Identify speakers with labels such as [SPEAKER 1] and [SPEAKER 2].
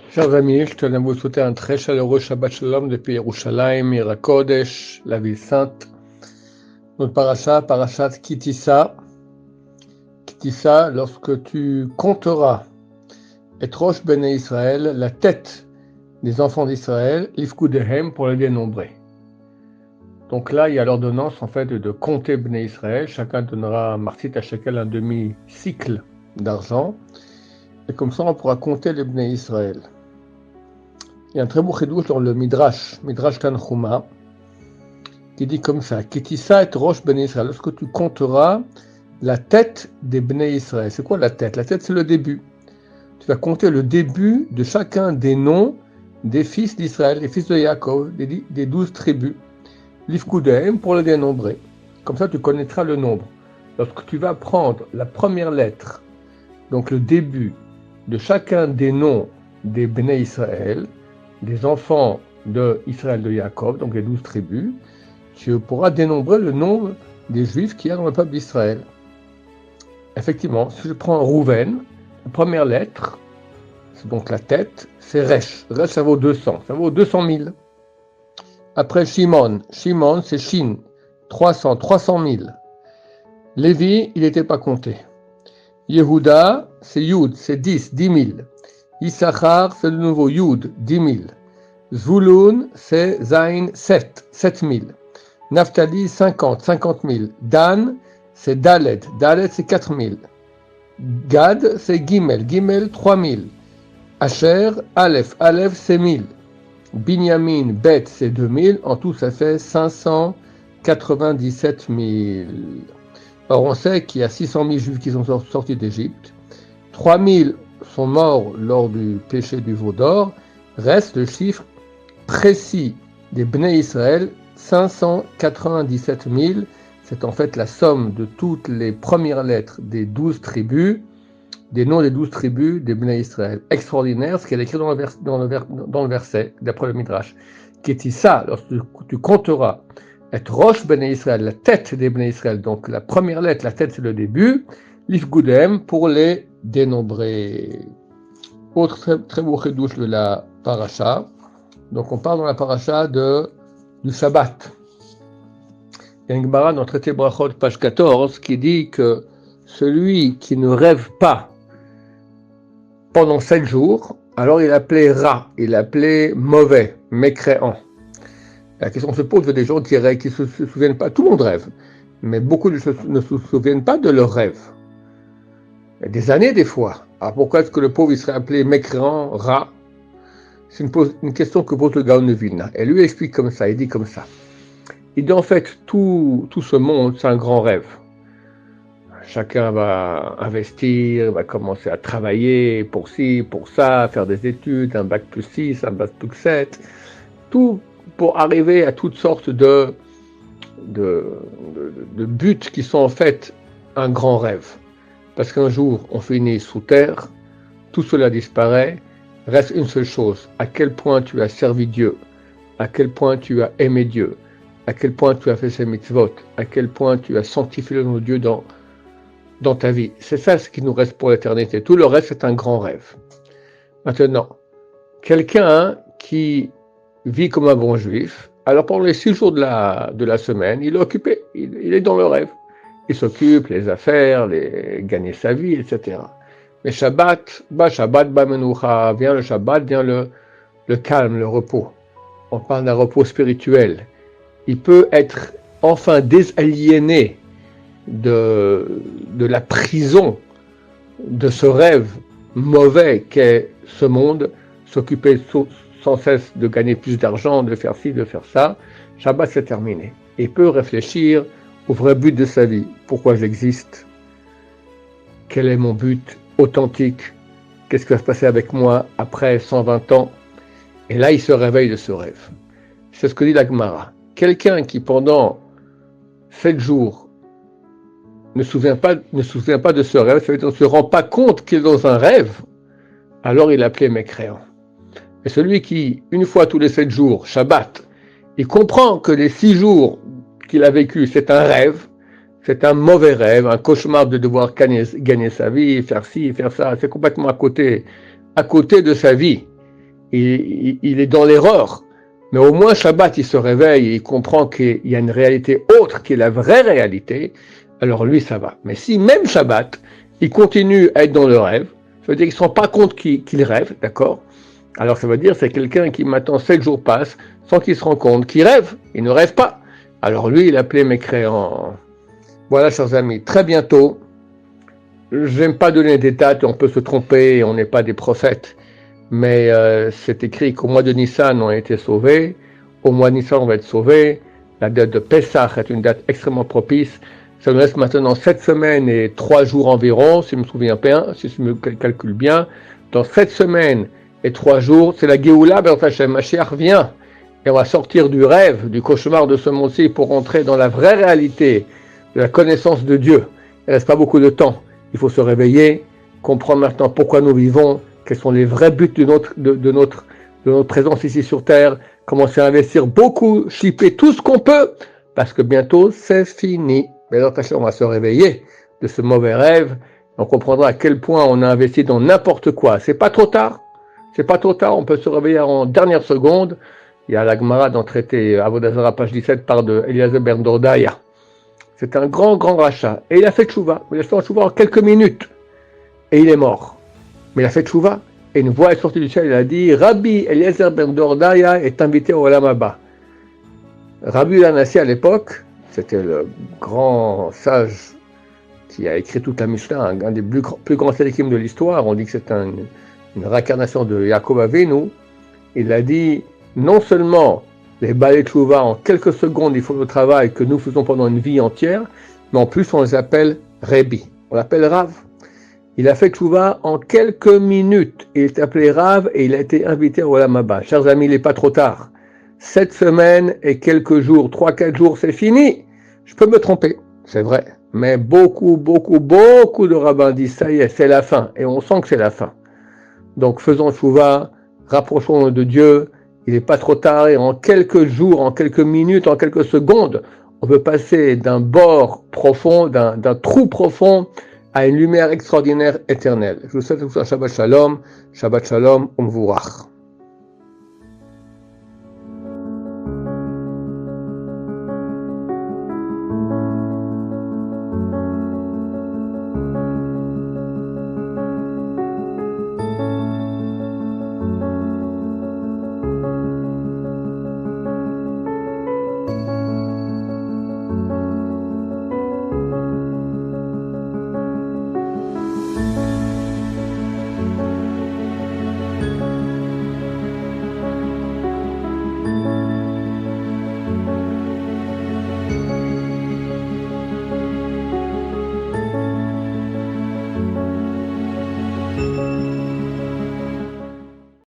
[SPEAKER 1] Chers amis, je tenais à vous souhaiter un très chaleureux Shabbat Shalom depuis Yerushalayim, Ira Kodesh, la ville sainte. Notre parashat Kitissa. Kitissa, lorsque tu compteras et Rosh Bnei Israël, la tête des enfants d'Israël, Lifkudehem, pour les dénombrer. Donc là, il y a l'ordonnance en fait de compter Bnei Israël. Chacun donnera martit à chacun un demi-cycle d'argent. Et comme ça, on pourra compter les Bnei Israël. Il y a un très beau chidouche dans le Midrash Tanchuma, qui dit comme ça, Kitissa et Rosh Bnei Israël, lorsque tu compteras la tête des Bnei Israël. C'est quoi la tête? La tête, c'est le début. Tu vas compter le début de chacun des noms des fils d'Israël, des fils de Yaakov, des 12 tribus. Lifkudehem, pour les dénombrer. Comme ça, tu connaîtras le nombre. Lorsque tu vas prendre la première lettre, donc le début de chacun des noms des Bnei Israël, des enfants d'Israël de Yaakov, donc les 12 tribus, tu pourras dénombrer le nombre des Juifs qu'il y a dans le peuple d'Israël. Effectivement, si je prends Rouven, la première lettre, c'est donc la tête, c'est Resh. Resh, ça vaut 200, ça vaut 200 000. Après Shimon, c'est Shin, 300 000. Lévi, il n'était pas compté. Yehuda, c'est Yud, c'est 10 000. Issachar, c'est de nouveau Yud, 10 000. Zvulun, c'est Zain, 7 000. Naphtali, 50 000. Dan, c'est Dalet, c'est 4 000. Gad, c'est Gimel, 3 000. Asher, Aleph, c'est 1 000. Binyamin, Bet, c'est 2 000. En tout, ça fait 597 000. Or, on sait qu'il y a 600 000 Juifs qui sont sortis d'Égypte. 3 000 sont morts lors du péché du veau d'or. Reste le chiffre précis des Bnei Israël, 597 000. C'est en fait la somme de toutes les premières lettres des 12 tribus, des noms des 12 tribus des Bnei Israël. Extraordinaire, ce qu'elle écrit dans le verset, d'après le Midrash. Kitissa, lorsque tu compteras être Rosh Bnei Israël, la tête des Bnei Israël, donc la première lettre, la tête c'est le début, Lifgudem, pour les dénombrer. Autre très beau chidouche de la paracha. Donc on parle dans la paracha du Shabbat. Il y a une Gemara dans le traité Brachot, page 14, qui dit que celui qui ne rêve pas pendant 7 jours, alors il est appelé Ra, il est appelé mauvais, mécréant. La question se pose des gens qui ne se souviennent pas, tout le monde rêve, mais beaucoup ne se souviennent pas de leur rêve. Il y a des années des fois. Alors pourquoi est-ce que le pauvre il serait appelé mécréant, Ra? C'est une question que pose le Gaon de Vilna. Et lui explique comme ça, il dit comme ça. Il dit en fait, tout ce monde, c'est un grand rêve. Chacun va investir, va commencer à travailler pour ci, pour ça, faire des études, un bac plus 6, un bac plus 7, tout pour arriver à toutes sortes de buts qui sont en fait un grand rêve. Parce qu'un jour, on finit sous terre, tout cela disparaît, reste une seule chose, à quel point tu as servi Dieu, à quel point tu as aimé Dieu, à quel point tu as fait ses mitzvot, à quel point tu as sanctifié le nom de Dieu dans ta vie. C'est ça ce qui nous reste pour l'éternité. Tout le reste, c'est un grand rêve. Maintenant, quelqu'un qui vit comme un bon juif, alors pendant les 6 jours de la semaine, il est occupé, il est dans le rêve. Il s'occupe, les affaires, gagner sa vie, etc. Mais Shabbat, menoucha, vient le Shabbat, vient le calme, le repos. On parle d'un repos spirituel. Il peut être enfin désaliéné de la prison, de ce rêve mauvais qu'est ce monde, s'occuper sans cesse de gagner plus d'argent, de faire ci, de faire ça. Shabbat, c'est terminé. Il peut réfléchir au vrai but de sa vie. Pourquoi j'existe? Quel est mon but authentique? Qu'est-ce qui va se passer avec moi après 120 ans? Et là, il se réveille de ce rêve. C'est ce que dit la Gemara. Quelqu'un qui, pendant 7 jours, ne se souvient pas de ce rêve, ça veut dire qu'il ne se rend pas compte qu'il est dans un rêve, alors il est appelé mécréant. Et celui qui, une fois tous les 7 jours, Shabbat, il comprend que les 6 jours qu'il a vécu, c'est un rêve, c'est un mauvais rêve, un cauchemar de devoir gagner sa vie, faire ci, faire ça, c'est complètement à côté de sa vie. il est dans l'erreur. Mais au moins Shabbat, il se réveille et il comprend qu'il y a une réalité autre qui est la vraie réalité, alors lui, ça va. Mais si même Shabbat, il continue à être dans le rêve, ça veut dire qu'il ne se rend pas compte qu'il rêve, d'accord? Alors ça veut dire que c'est quelqu'un qui maintenant 7 jours passent sans qu'il se rende compte qu'il rêve, il ne rêve pas. Alors lui, il appelait mes créants. Voilà, chers amis, très bientôt. J'aime pas donner des dates, on peut se tromper, on n'est pas des prophètes. Mais c'est écrit qu'au mois de Nissan, on a été sauvés. Au mois de Nissan, on va être sauvés. La date de Pessah est une date extrêmement propice. Ça nous laisse maintenant 7 semaines et 3 jours environ, si je me souviens bien, si je me calcule bien. Dans 7 semaines et 3 jours, c'est la Géoula, ben Hashem, Mashiach vient. Et on va sortir du rêve, du cauchemar de ce monde-ci pour rentrer dans la vraie réalité de la connaissance de Dieu. Il ne reste pas beaucoup de temps. Il faut se réveiller, comprendre maintenant pourquoi nous vivons, quels sont les vrais buts de notre présence ici sur Terre, commencer à investir beaucoup, shipper tout ce qu'on peut, parce que bientôt c'est fini. Mais alors, on va se réveiller de ce mauvais rêve, on comprendra à quel point on a investi dans n'importe quoi. C'est pas trop tard, on peut se réveiller en dernière seconde. Il y a la Gemara dans le traité Avodah Zarah, page 17, par de Eliezer ben Dordaya. C'est un grand rachat. Et il a fait tchouva. Il a fait tchouva en quelques minutes. Et il est mort. Mais il a fait tchouva. Et une voix est sortie du ciel. Il a dit, Rabbi Eliezer ben Dordaya est invité au Olam Haba. Rabbi Ulanassi à l'époque, c'était le grand sage qui a écrit toute la Mishnah, un des plus grands tzadikim de l'histoire. On dit que c'est une réincarnation de Yaakov Avinu. Il a dit, non seulement les balais tchouva en quelques secondes, ils font le travail que nous faisons pendant une vie entière, mais en plus on les appelle Rebbi, on l'appelle Rav. Il a fait tchouva en quelques minutes, il est appelé Rav et il a été invité au Olam Haba. Chers amis, il n'est pas trop tard. 7 semaines et quelques jours, 3-4 jours, c'est fini. Je peux me tromper, c'est vrai, mais beaucoup de rabbins disent ça y est, c'est la fin, et on sent que c'est la fin. Donc faisons tchouva, rapprochons-nous de Dieu. Il n'est pas trop tard et en quelques jours, en quelques minutes, en quelques secondes, on peut passer d'un bord profond, d'un trou profond à une lumière extraordinaire éternelle. Je vous souhaite un Shabbat Shalom, Umvurach.